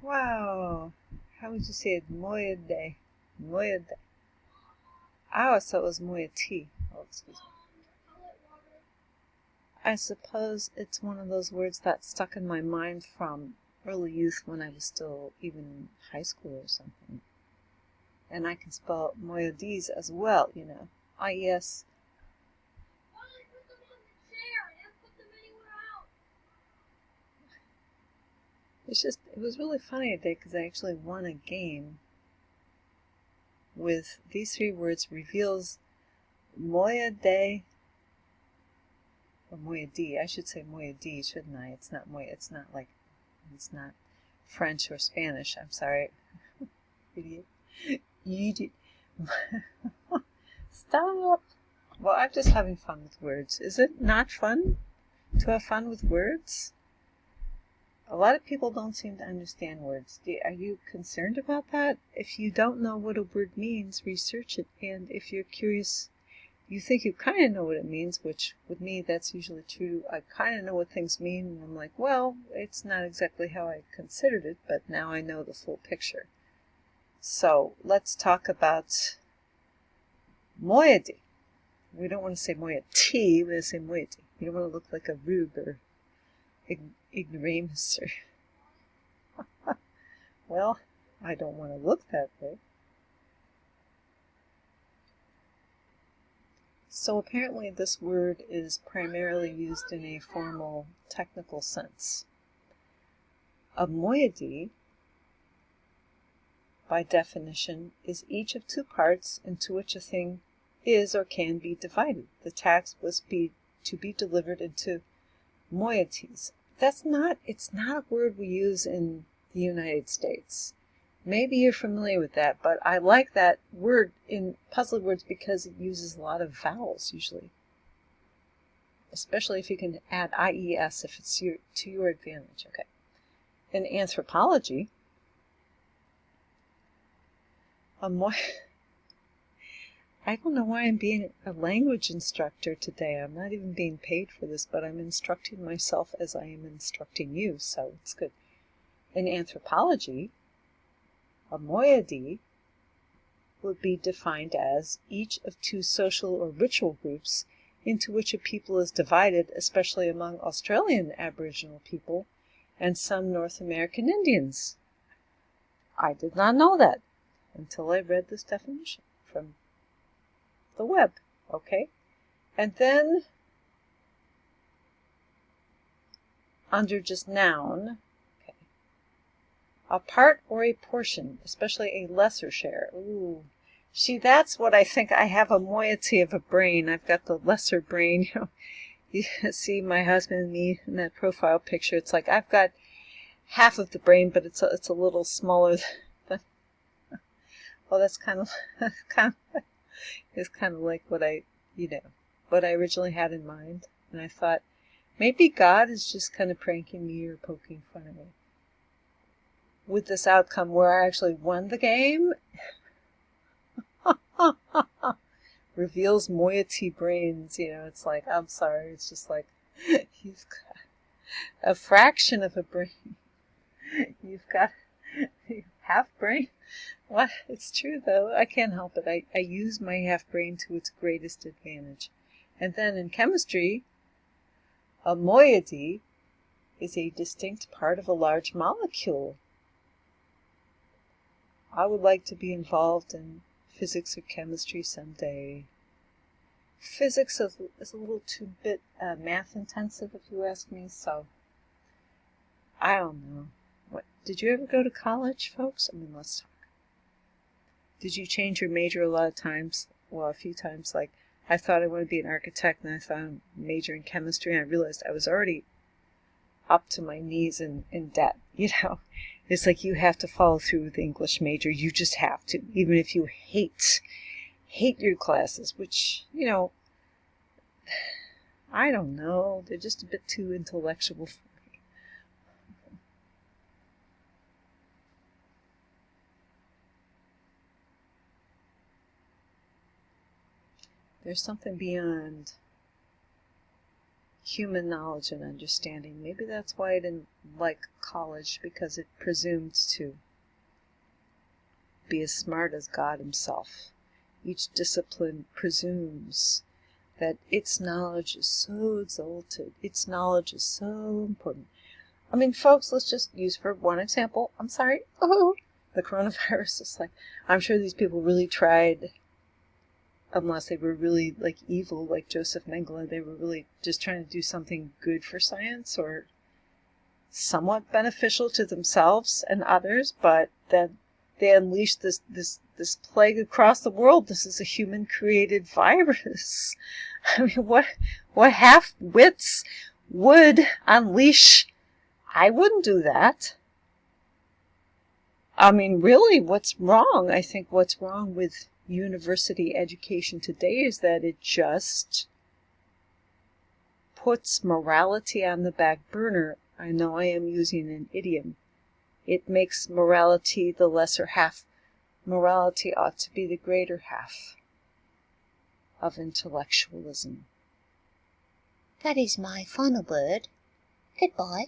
Wow. How would you say it? Moyede. Moyede. I always thought it was moiety. Oh, excuse me. I suppose it's one of those words that stuck in my mind from early youth when I was still even in high school or something. And I can spell moyades as well, you know. I-E-S. It was really funny today because I actually won a game with these three words reveals moyade, or moyadi. I should say moyadi, shouldn't I? It's not it's not like, it's not French or Spanish. I'm sorry. Idiot. Idiot. Stop. Well, I'm just having fun with words. Is it not fun to have fun with words? A lot of people don't seem to understand words. Are you concerned about that? If you don't know what a word means, research it. And if you're curious, you think you kind of know what it means, which with me that's usually true. I kind of know what things mean, and I'm like, well, it's not exactly how I considered it, but now I know the full picture. So let's talk about moiety. We don't want to say moiety, we want to say moiety. You don't want to look like a rube or ignoramus or well, I don't want to look that way. So apparently this word is primarily used in a formal technical sense. A moiety, by definition, is each of two parts into which a thing is or can be divided. The task was to be delivered into moieties. It's not a word we use in the United States. Maybe you're familiar with that, but I like that word in puzzle words because it uses a lot of vowels usually. Especially if you can add IES if it's to your advantage. Okay. In anthropology, I don't know why I'm being a language instructor today. I'm not even being paid for this, but I'm instructing myself as I am instructing you, so it's good. In anthropology, a moiety would be defined as each of two social or ritual groups into which a people is divided, especially among Australian Aboriginal people and some North American Indians. I did not know that until I read this definition from the web, okay? And then, under just noun, okay, a part or a portion, especially a lesser share. Ooh. See, that's what I think. I have a moiety of a brain. I've got the lesser brain. You see my husband and me in that profile picture. It's like I've got half of the brain, but it's a little smaller than. Well, that's kind of it's kind of like what I originally had in mind, and I thought maybe God is just kind of pranking me or poking fun at me with this outcome where I actually won the game. Reveals moiety brains, it's like, I'm sorry, it's just like, you've got a fraction of a brain. You've got half brain. What? It's true, though. I can't help it. I use my half brain to its greatest advantage. And then in chemistry, a moiety is a distinct part of a large molecule. I would like to be involved in physics or chemistry someday. Physics is a little too bit math intensive, if you ask me, so I don't know. What, did you ever go to college, folks? I mean, let's talk. Did you change your major a lot of times? Well, a few times. Like, I thought I wanted to be an architect, and I found a major in chemistry, and I realized I was already up to my knees in debt. It's like you have to follow through with the English major. You just have to, even if you hate your classes, which, I don't know. They're just a bit too intellectual for me. There's something beyond human knowledge and understanding. Maybe that's why I didn't like college, because it presumed to be as smart as God himself. Each discipline presumes that its knowledge is so exalted, its knowledge is so important. I mean, folks, let's just use for one example. I'm sorry. Oh, the coronavirus is like, I'm sure these people really tried, unless they were really like evil, like Joseph Mengele, they were really just trying to do something good for science or somewhat beneficial to themselves and others, but then they unleashed this plague across the world. This is a human-created virus. I mean, what half-wits would unleash? I wouldn't do that. I mean, really, what's wrong? I think what's wrong with university education today is that it just puts morality on the back burner. I know I am using an idiom. It makes morality the lesser half. Morality ought to be the greater half of intellectualism. That is my final word. Goodbye.